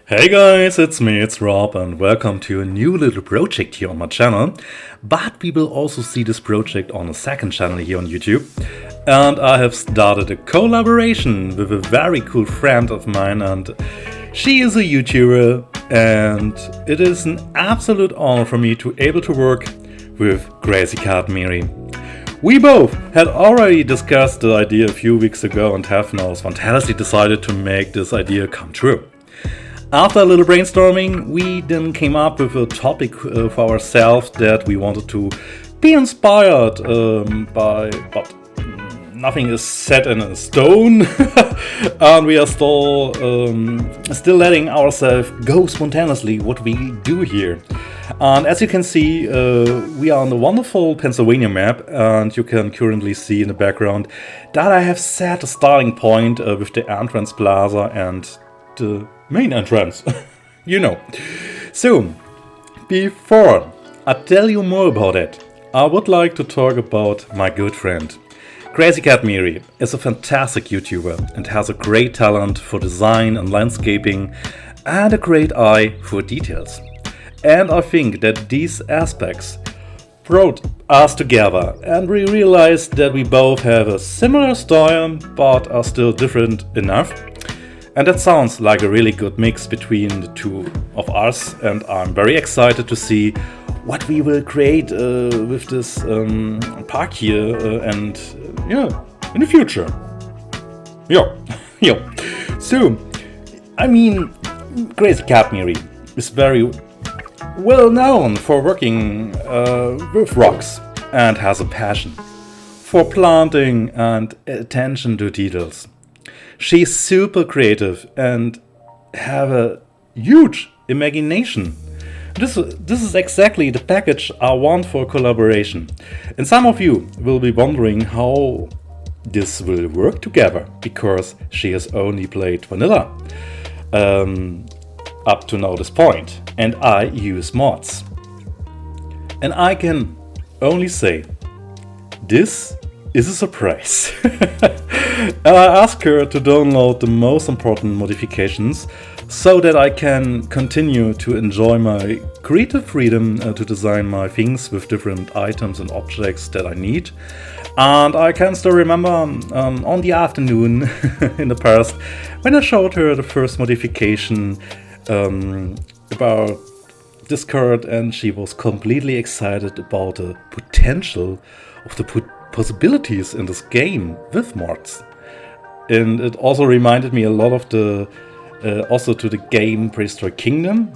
Hey guys, it's Rob, and welcome to a new little project here on my channel. But we will also see this project on a second channel here on YouTube. And I have started a collaboration with a very cool friend of mine, and she is a YouTuber, and it is an absolute honor for me to able to work with Crazy Cat Mary. We both had already discussed the idea a few weeks ago and have now spontaneously decided to make this idea come true. After a little brainstorming, we then came up with a topic for ourselves that we wanted to be inspired by, but nothing is set in stone, and we are still letting ourselves go spontaneously what we do here. And as you can see, we are on the wonderful Pennsylvania map, and you can currently see in the background that I have set a starting point with the entrance plaza and the main entrance, you know. So, before I tell you more about it, I would like to talk about my good friend. Crazy Cat Mary is a fantastic YouTuber and has a great talent for design and landscaping and a great eye for details. And I think that these aspects brought us together, and we realized that we both have a similar style but are still different enough. And that sounds like a really good mix between the two of us, and I'm very excited to see what we will create with this park here in the future. So, I mean, Crazy Cat Mary is very well known for working with rocks and has a passion for planting and attention to details. She's super creative and have a huge imagination. This is exactly the package I want for collaboration. And some of you will be wondering how this will work together, because she has only played vanilla up to now this point, and I use mods. And I can only say, this is a surprise. And I asked her to download the most important modifications so that I can continue to enjoy my creative freedom to design my things with different items and objects that I need. And I can still remember on the afternoon in the past when I showed her the first modification about this card, and she was completely excited about the potential of the possibilities in this game with mods. And it also reminded me a lot of the also to the game Prehistoric Kingdom,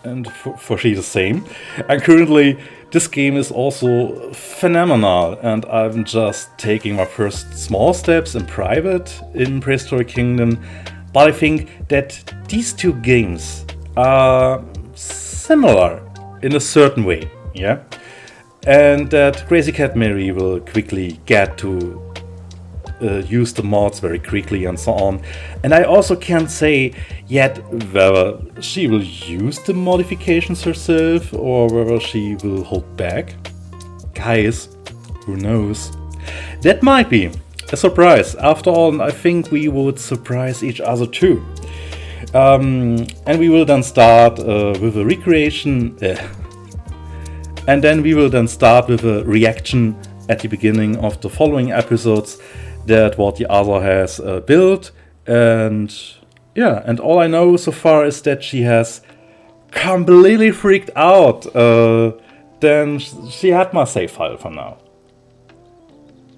and for she the same. And currently this game is also phenomenal, and I'm just taking my first small steps in private in Prehistoric Kingdom. But I think that these two games are similar in a certain way, yeah? And that Crazy Cat Mary will quickly get to use the mods very quickly and so on. And I also can't say yet whether she will use the modifications herself or whether she will hold back. Guys, who knows? That might be a surprise. After all, I think we would surprise each other too. And we will then start with a recreation. And then we will then start with a reaction at the beginning of the following episodes that what the other has built. And yeah, and all I know so far is that she has completely freaked out. Then she had my save file for now.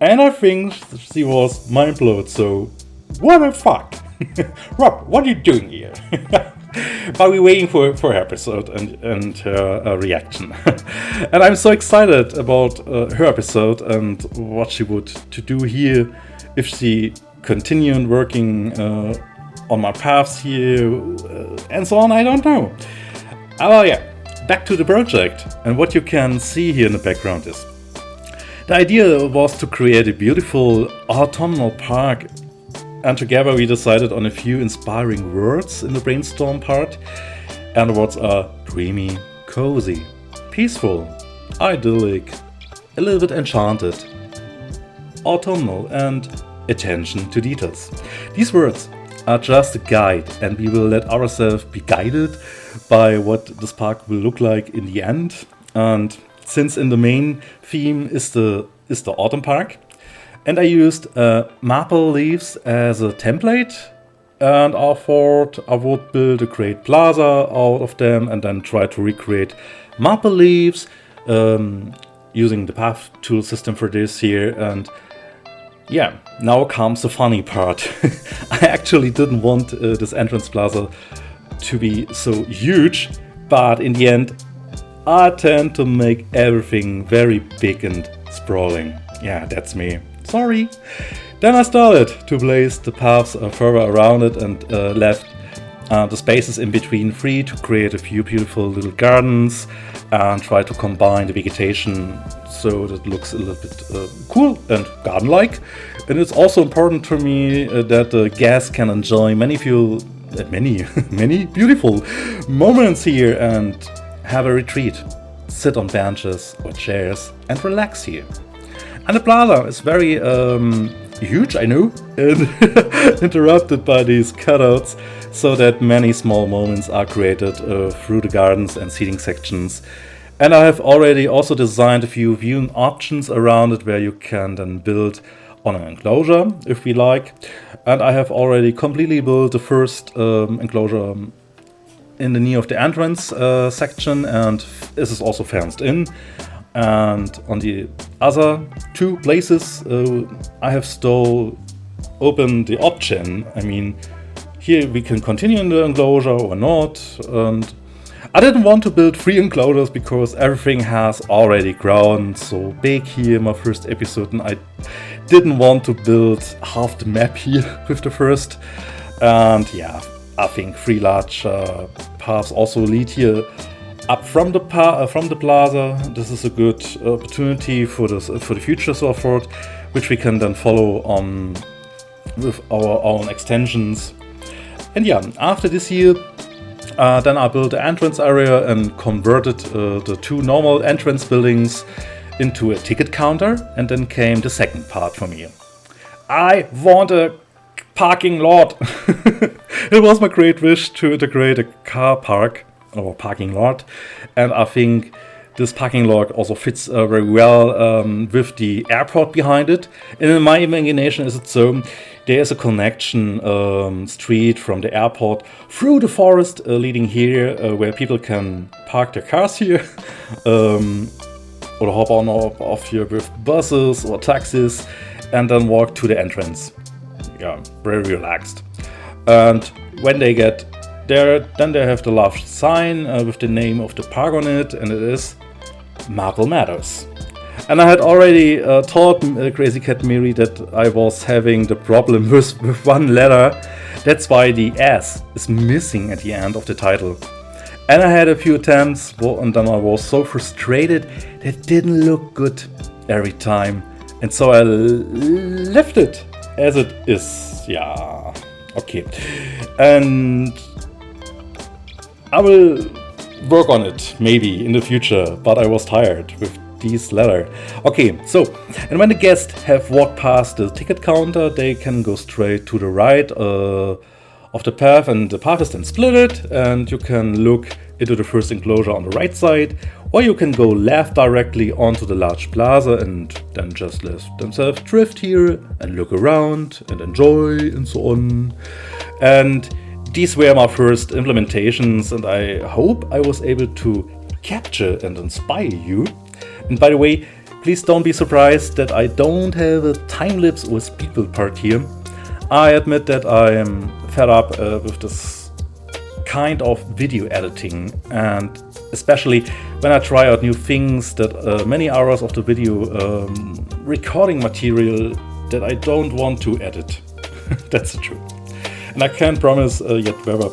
And I think she was mind blown, so what the fuck? Rob, what are you doing here? But we're waiting for her episode and her reaction. And I'm so excited about her episode and what she would to do here if she continued working on my paths here and so on. I don't know. Well, yeah, back to the project. And what you can see here in the background is the idea was to create a beautiful autumnal park. And together we decided on a few inspiring words in the brainstorm part. And the words are dreamy, cozy, peaceful, idyllic, a little bit enchanted, autumnal, and attention to details. These words are just a guide, and we will let ourselves be guided by what this park will look like in the end. And since in the main theme is the autumn park, and I used maple leaves as a template, and I thought I would build a great plaza out of them and then try to recreate maple leaves using the path tool system for this here. And yeah, now comes the funny part. I actually didn't want this entrance plaza to be so huge, but in the end I tend to make everything very big and sprawling. Yeah, that's me. Sorry. Then I started to place the paths further around it and left the spaces in between free to create a few beautiful little gardens and try to combine the vegetation so that it looks a little bit cool and garden-like. And it's also important to me that the guests can enjoy many beautiful moments here and have a retreat, sit on benches or chairs and relax here. And the plaza is very huge, I know, and interrupted by these cutouts, so that many small moments are created through the gardens and seating sections. And I have already also designed a few viewing options around it where you can then build on an enclosure if we like. And I have already completely built the first enclosure in the near of the entrance section, and this is also fenced in. And on the other two places I have still opened the option. I mean, here we can continue in the enclosure or not. And I didn't want to build 3 enclosures because everything has already grown so big here in my first episode, and I didn't want to build half the map here with the first. And yeah, I think 3 large paths also lead here up from the plaza. This is a good opportunity for the future so forth, which we can then follow on with our own extensions. And yeah, after this year, then I built the entrance area and converted the 2 normal entrance buildings into a ticket counter. And then came the second part for me. I want a parking lot. It was my great wish to integrate a car park or parking lot, and I think this parking lot also fits very well with the airport behind it. And in my imagination is it so, there is a connection street from the airport through the forest leading here where people can park their cars here or hop on or off here with buses or taxis and then walk to the entrance. Yeah, very relaxed. And when they get there, then they have the large sign with the name of the park on it, and it is Maple Meadows. And I had already told Crazy Cat Mary that I was having the problem with one letter. That's why the S is missing at the end of the title. And I had a few attempts, and then I was so frustrated that it didn't look good every time. And so I left it as it is. Yeah, okay. And I will work on it maybe in the future, but I was tired with these letters. Okay, so, and when the guests have walked past the ticket counter, they can go straight to the right of the path, and the path is then split, and you can look into the first enclosure on the right side, or you can go left directly onto the large plaza and then just let themselves drift here and look around and enjoy and so on. And these were my first implementations, and I hope I was able to capture and inspire you. And by the way, please don't be surprised that I don't have a time-lapse or speed build part here. I admit that I am fed up with this kind of video editing, and especially when I try out new things, that many hours of the video recording material that I don't want to edit. That's the truth. And I can't promise yet whether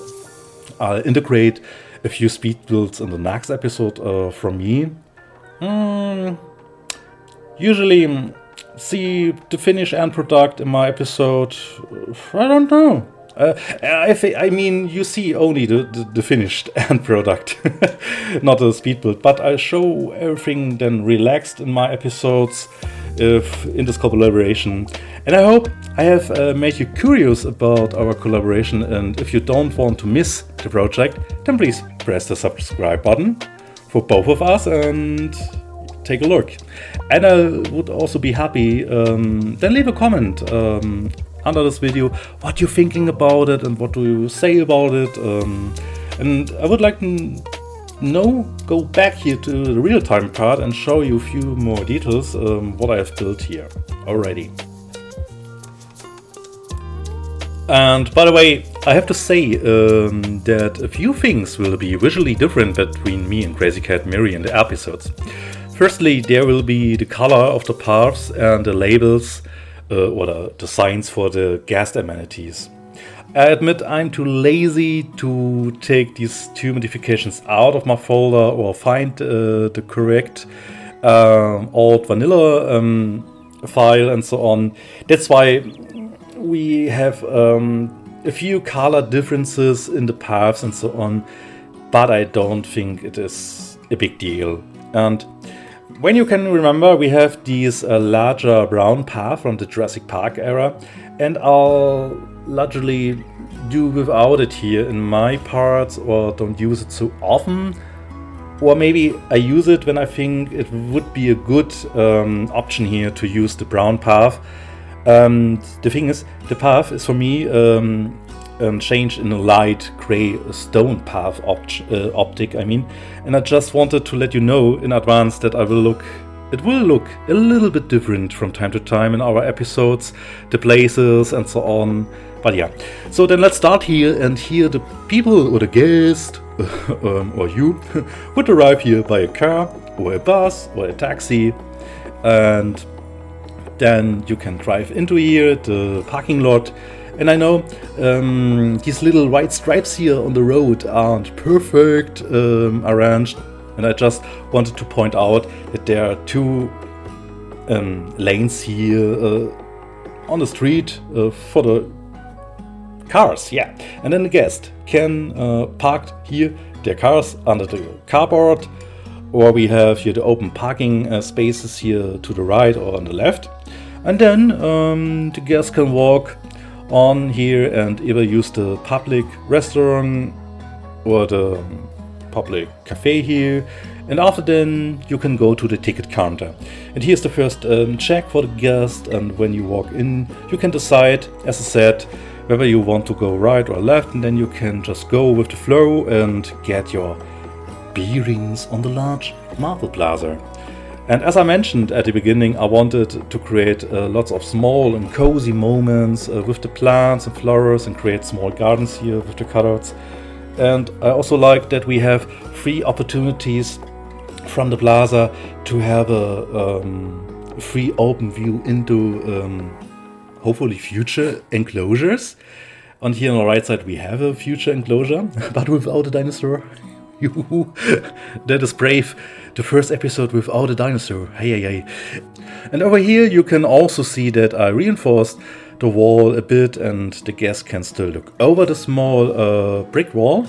I'll integrate a few speed builds in the next episode from me. Usually see the finished end product in my episode. I don't know. I mean, you see only the finished end product, not the speed build. But I show everything then relaxed in my episodes. if in this collaboration. And I hope I have made you curious about our collaboration, and if you don't want to miss the project, then please press the subscribe button for both of us and take a look. And I would also be happy, then leave a comment under this video what you're thinking about it and what do you say about it. And I would like to go back here to the real-time part and show you a few more details what I have built here already. And by the way, I have to say that a few things will be visually different between me and Crazy Cat Miri in the episodes. Firstly, there will be the color of the paths and the labels or the signs for the guest amenities. I admit I'm too lazy to take these two modifications out of my folder or find the correct old vanilla file and so on. That's why we have a few color differences in the paths and so on, but I don't think it is a big deal. And when you can remember, we have these larger brown path from the Jurassic Park era, and I'll largely do without it here in my parts or don't use it so often. Or maybe I use it when I think it would be a good option here to use the brown path. The thing is, the path is for me changed in a light gray stone path optic, I mean, and I just wanted to let you know in advance that it will look a little bit different from time to time in our episodes, the places and so on. But yeah, so then let's start here, and here the people or the guest or you would arrive here by a car or a bus or a taxi, and then you can drive into here, the parking lot. And I know these little white stripes here on the road aren't perfect arranged, and I just wanted to point out that there are two lanes here on the street for the cars, yeah. And then the guest can park here their cars under the carport, or we have here the open parking spaces here to the right or on the left. And then the guests can walk on here and either use the public restaurant or the public cafe here. And after then you can go to the ticket counter. And here's the first check for the guest, and when you walk in you can decide, as I said, whether you want to go right or left, and then you can just go with the flow and get your bearings on the large marble plaza. And as I mentioned at the beginning, I wanted to create lots of small and cozy moments with the plants and flowers, and create small gardens here with the cutouts. And I also like that we have 3 opportunities from the plaza to have a free open view into hopefully future enclosures. And here on the right side we have a future enclosure, but without a dinosaur. That is brave. The first episode without a dinosaur. Hey. And over here you can also see that I reinforced the wall a bit, and the guest can still look over the small brick wall.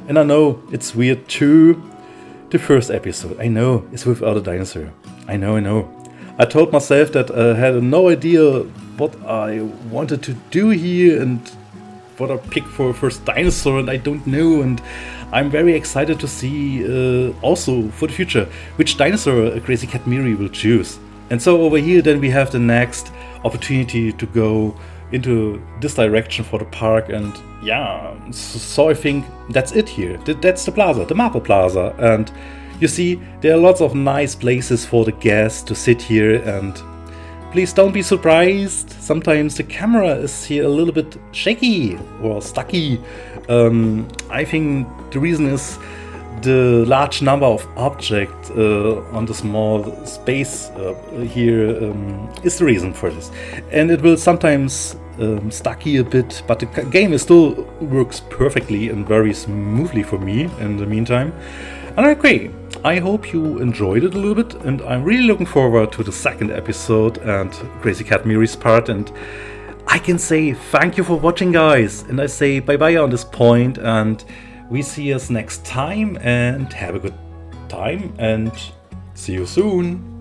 And I know it's weird too. The first episode, I know, is without a dinosaur. I know. I told myself that I had no idea what I wanted to do here and what I picked for first dinosaur, and I don't know, and I'm very excited to see also for the future which dinosaur Crazy Cat Miri will choose. And so over here then we have the next opportunity to go into this direction for the park, and yeah, so I think that's it here. That's the plaza, the Marble Plaza, and you see there are lots of nice places for the guests to sit here. And please don't be surprised, sometimes the camera is here a little bit shaky or stucky. I think the reason is the large number of objects on the small space here is the reason for this. And it will sometimes stucky a bit, but the game still works perfectly and very smoothly for me in the meantime. And I agree. I hope you enjoyed it a little bit, and I'm really looking forward to the second episode and Crazy Cat Miri's part. And I can say thank you for watching, guys, and I say bye bye on this point, and we see us next time, and have a good time, and see you soon.